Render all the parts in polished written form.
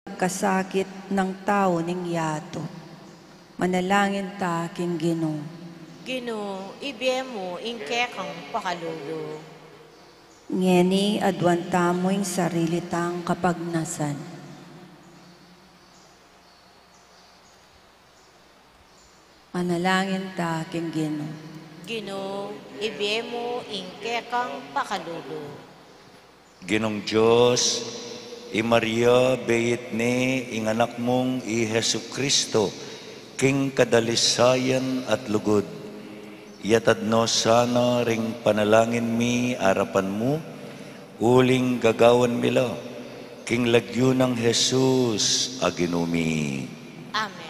kasakit ng tao ning yato. Manalangin ta king Ginoo. Ginoo, ibiyemo ingke kang pakalulu. Ngeni adwan tamoing sarili tang kapagnasan. Manalangin ta king Ginoo. Ginoo, ibiyemo ingke kang pakalulu. Ginong Diyos, i Maria beit ni ing anak mong i Hesu Kristo, king kadalisayan at lugod. Yatadno sana ring panalangin mi arapan mo, uling gagawan mila, king lagyo ng Jesus aginumi. Amen.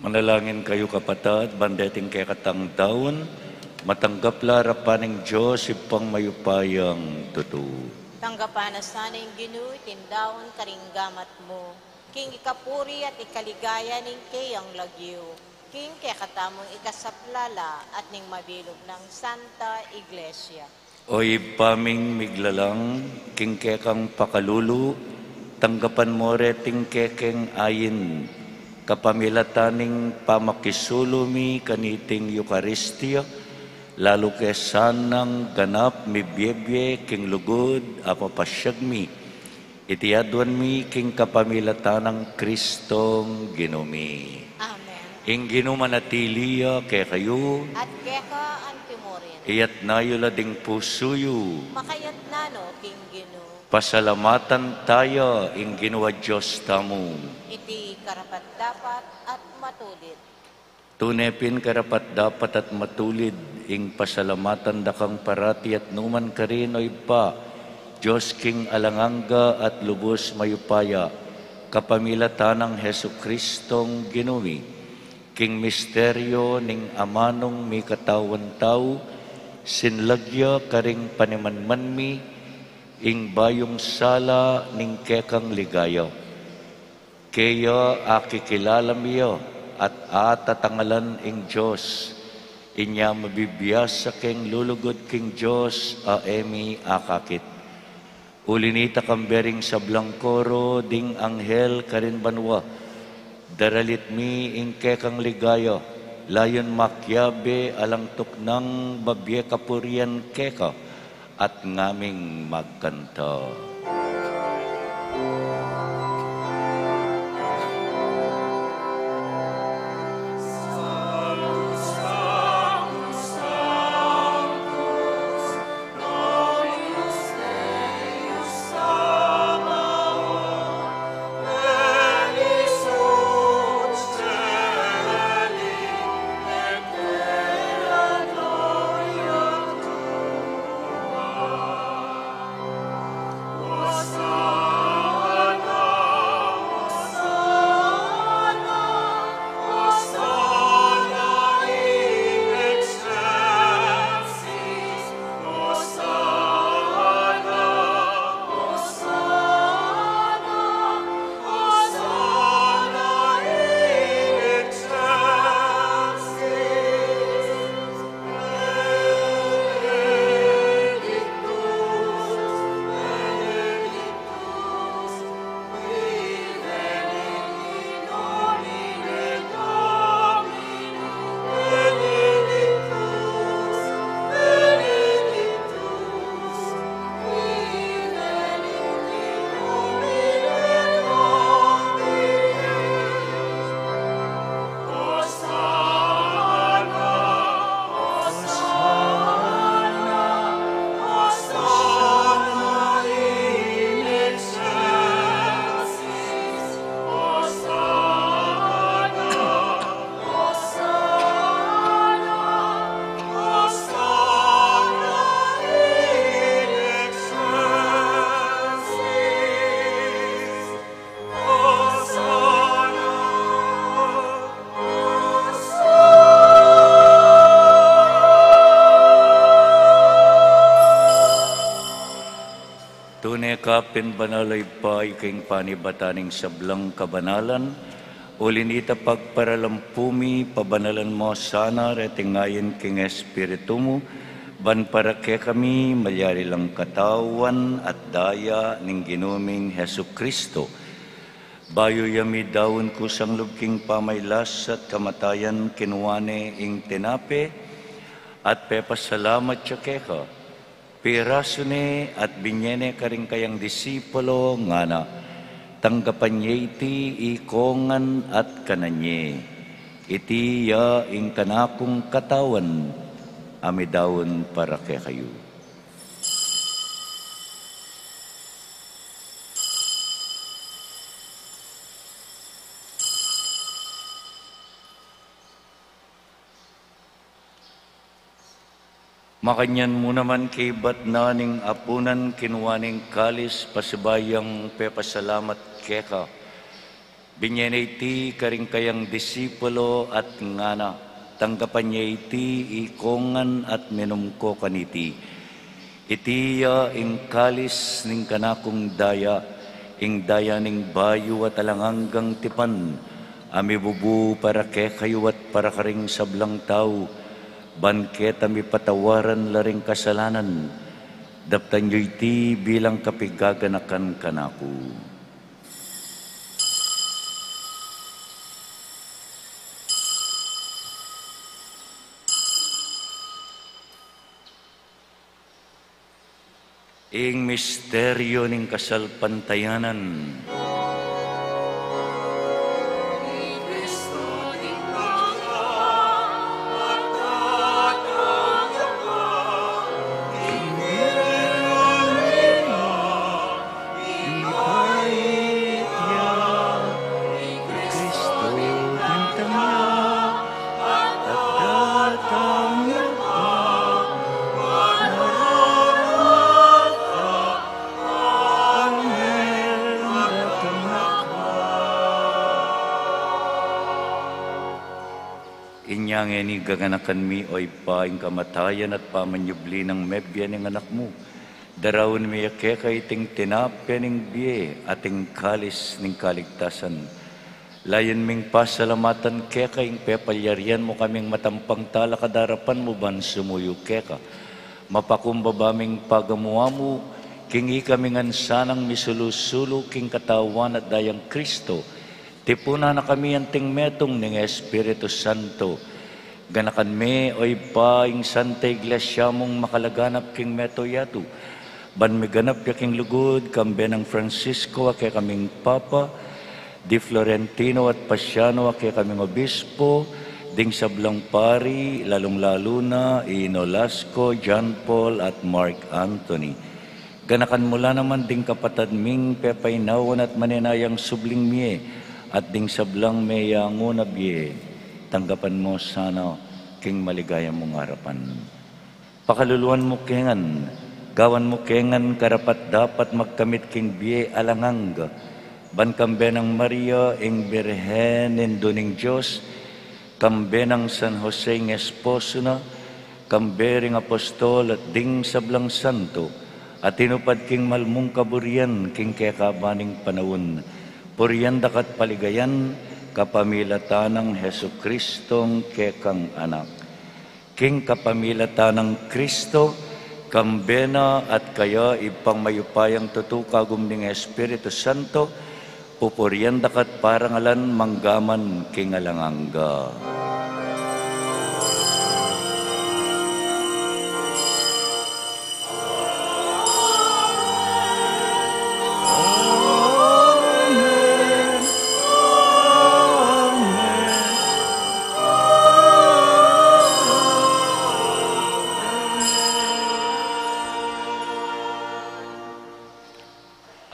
Manalangin kayo kapatid, bandeting kay katang daon, matanggap larapaning Diyos ipang mayupayang totoo. Tanggapan na saning Ginoo tindaon karinggamat mo. King ikapuri at ikaligaya ning kayang lagyo. King kaya katamong ikasaplala at ning mabilog ng Santa Iglesia. Oy paming miglalang, king kekang pakalulu, tanggapan mo reting kekeng ayin, kapamilataning pamakisulumi kaniting Eucharistia, lalo kesanang ganap mi biebye king lugod apapasyag mi, itiadwan mi king kapamilatanang Kristong ginumi. Amen. Ing ginumanatiliya kay kayo, At keka ang timorin. iyat nayula ding pusuyo. Makayat nano, King Ginoo. Pasalamatan tayo, ing ginawa Diyos tamo. Iti karapat dapat at matulid. Tunepin karapat dapat at matulid, ing pasalamatan dakang parati at numan karinoy pa, Diyos King alanganga at lubos mayupaya, kapamilatan ng Hesu Kristong ginumi, King misteryo ning amanong mi katawan tao, sinlagya karing panimanmanmi, ing bayong sala ning kekang ligaya. Kaya akikilala miyo at atatangalan ing Diyos, inya mabibiyasa keng lulugod king Diyos a emi akakit. Ulinita kambering sa blangkoro ding anghel karin banwa, daralit mi ing kekang ligaya, layon makyabe alang tuknang babye kapurian keka, at ngaming magkanta. Tunay kapin banalay pa iking panibataning sablang kabanalan, ulinita pagparalampumi, pabanalan mo sana retingayin king espiritu mo, ban para ke kami malyari lang katawan at daya ning ginuming Hesu Kristo. Bayo yami daon kusang lubking pamaylas at kamatayan kinuwane ing tinape, at pepasalamat siya keka. Pirasune at binyene karing kayang disipulo nga na tanggapan niya iti ikongan at kananye. Iti ya ing kanakong katawan amidawon para kay kayo. Makanyan mo naman kay bat naning apunan kinuwaning kalis pasibayang pepasalamat keka. Binyene iti karing kayang disipulo at ngana, tanggapan niya iti ikongan at minumko kaniti. Iti ing kalis ning kanakong daya, ing daya ning bayo at alanganggang tipan, amibubu para kekayo at para karing sablang tao, banket ami patawaran laring kasalanan, daptan nyo iti bilang kapigaganakan kanako. Ing misteryo ning kasalpantayanan, Inyangin ni gaganakan mi oy paing kamatayan at pamanyubli ng mebya ng anak mo. Darawin mi kay ting tinapya ning biye ating kalis ning kaligtasan. Layan ming pasalamatan keka ing pepalyarian mo kaming matampang tala kadarapan mo ban sumuyo keka. Mapakumbabaming pagamuwa mo, kingi kaming ansanang misulusulo king katawan at dayang Kristo. Tipuna na kami anting metong ning Espiritu Santo. Ganakan me oy paing Santa Iglesia mong makalaganap king meto yato. Ban mi ganap yaking lugod kambe ng Francisco ake kaming Papa, Di Florentino at Pasiano ake kaming Obispo, ding sablang pari, lalong-lalo na Inolasco, John Paul at Mark Anthony. Ganakan mula naman ding kapatad ming pepainawan at maninayang subling miye, at ding sablang meyango na biye, tanggapan mo sana king maligayang mong harapan. Pakaluluan mo kengan, gawan mo kengan karapat dapat magkamit king biye alangang, ban kambe ng Maria ing Birhen ning Diyos, kambe ng San Jose ng esposo na, kambe ring apostol at ding sablang santo, at tinupad king malmong kaburian king kekabaning panawon, puriyan dakat paligayan, kapamilatan ng Heso Kristong kekang anak. King kapamilatan ng Kristo, kambena at kaya ipang mayupayang tutukagum ning Espiritu Santo, pupuriyan dakat parangalan manggaman king alanganga.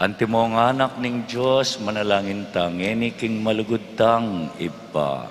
Antimong anak ning Diyos, manalangin tang, ngeni king malugod tang iba.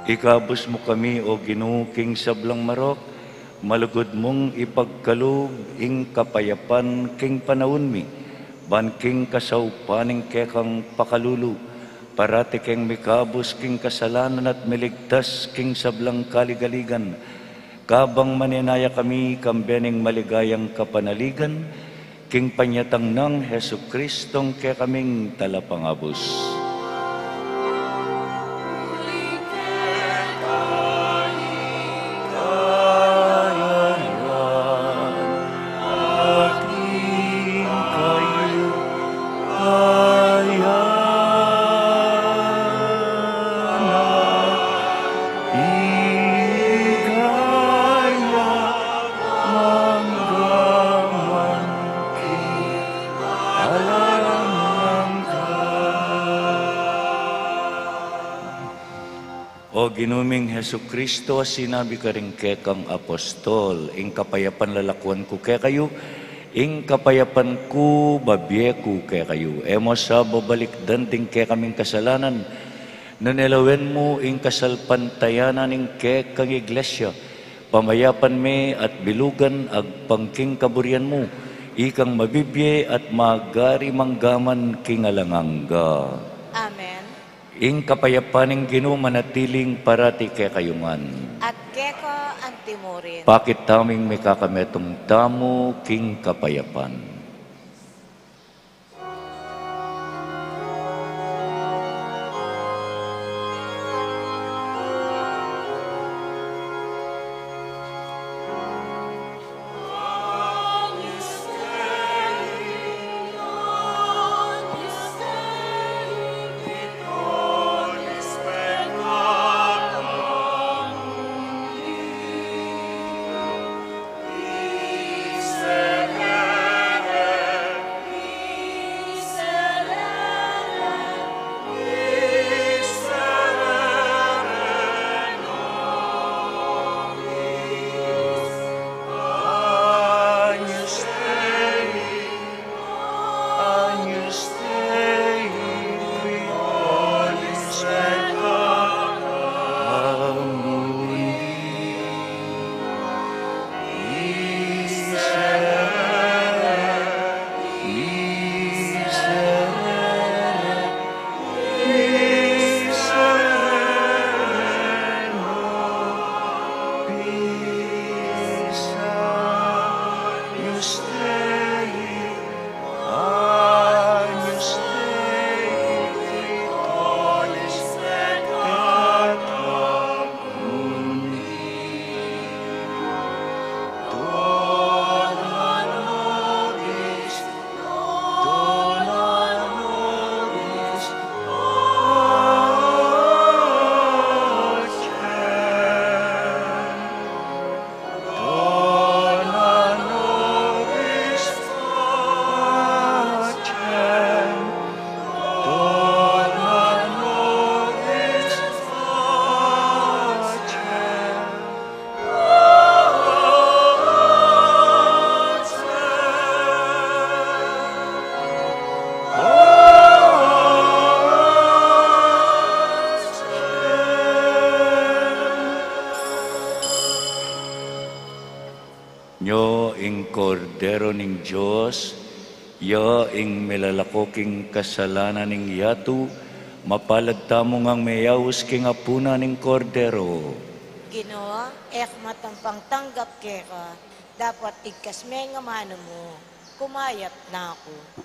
Ikabos mo kami o ginuking sablang marok, malugod mong ipagkalog ing kapayapan king panahon mi, ban king kasaupaning kekang pakalulu, parati keng mikabos king kasalanan at miligtas king sablang kaligaligan, kabang maninaya kami kambening maligayang kapanaligan, king panyatang ng Heso Kristong kekaming talapangabos. O ginuming Heso Kristo, sinabi ka rin kekang apostol, ing kapayapan lalakwan ko kaya kayo, ing kapayapan ko babye ko kaya kayo. Emo sa babalik danding kaya kaming kasalanan, nanelawen mo ing kasalpantayanan ing kekang iglesia, pamayapan me at bilugan ag pangking kaburian mo, ikang mabibye at magari manggaman kingalangangga. Amen. Ing kapayapaning Ginoo manatiling parati kay kayungan. At keko antimurin. Bakit taming may kakametong tamo king kapayapan. Nyo ing kordero ning Diyos, ya ing melalakoking kasalanan ning yatu, mapalad tamo ngang mayawis king apuna ning kordero. Ginoo, matang pangtanggap keka. Dapat igkas me nga mano mo. Kumayat na ako.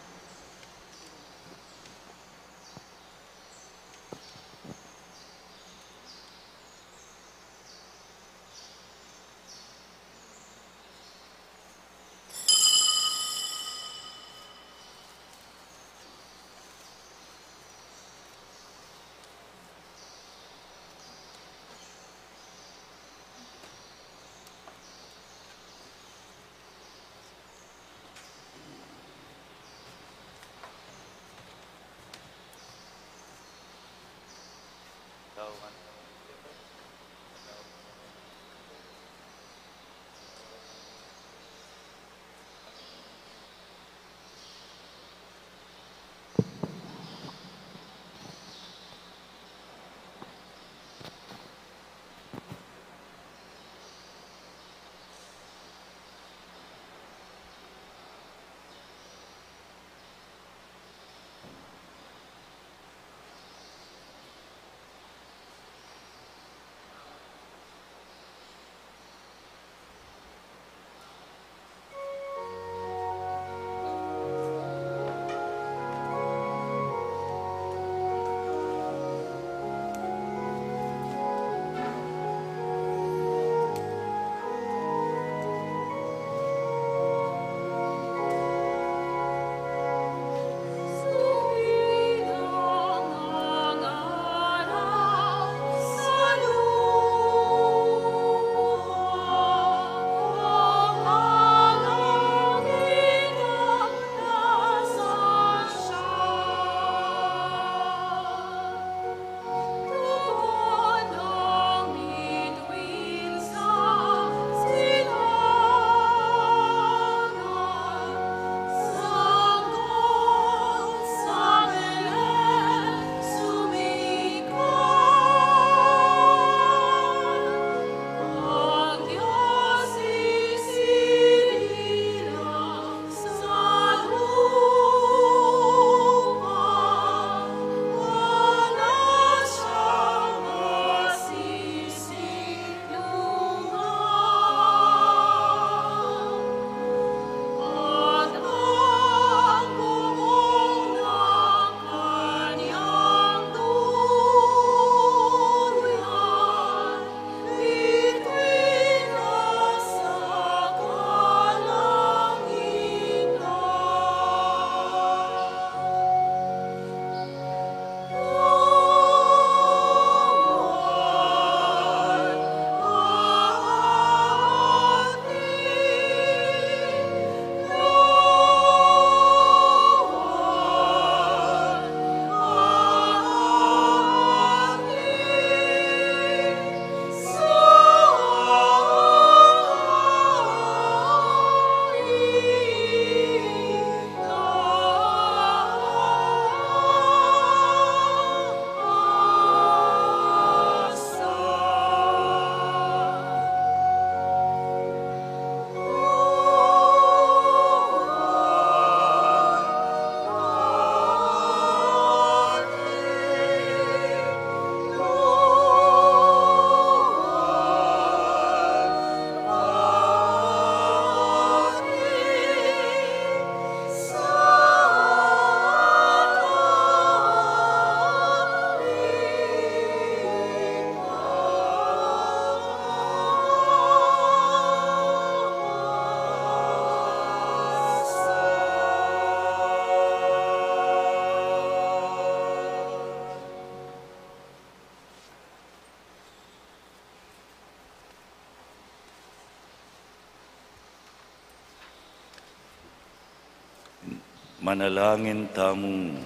Manalangin tamo.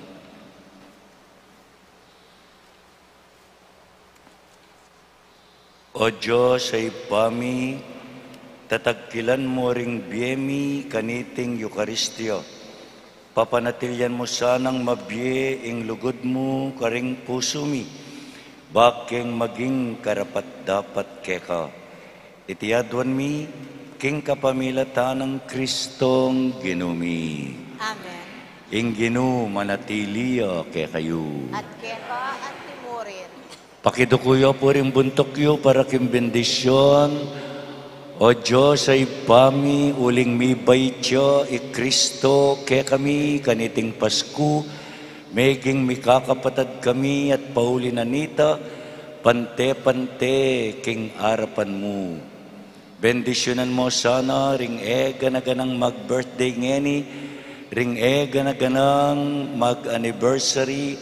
O Diyos ay pami, tatagkilan mo ring biyemi kaniting Eukaristyo. Papanatilyan mo sanang mabye ing lugod mo karing puso mi, baking maging karapat dapat keka. Itiadwan mi, king kapamilatan ng Kristong ginumi. Amen. Ing ginu manatiliya ke kayo. At keka at timurin. Pakidukuyo po rin buntok para kim bendisyon. O Diyos ay pami uling mibay tiyo Kristo ke kami kaniting Pasko. Meging mikakapatad kami at pauli na nita, pante-pante king arapan mo. Bendisyonan mo sana ring ganaganang mag-birthday ngeni, ring ganaganang mag-anniversary,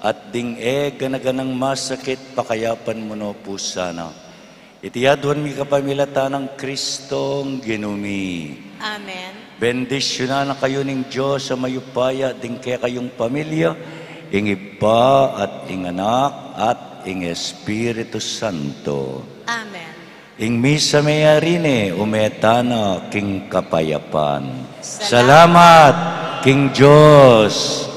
at ding ganaganang masakit pakayapan mo no po sana. Itiyadwan mi kapamilata ng Kristong ginumi. Amen. Bendisyonan na kayo ng Diyos sa mayupaya ding kaya kayong pamilya, ing Iba at ing Anak at ing Espiritu Santo. Amen. Ing misa mayarine umetana king kapayapan. Salamat king Diyos.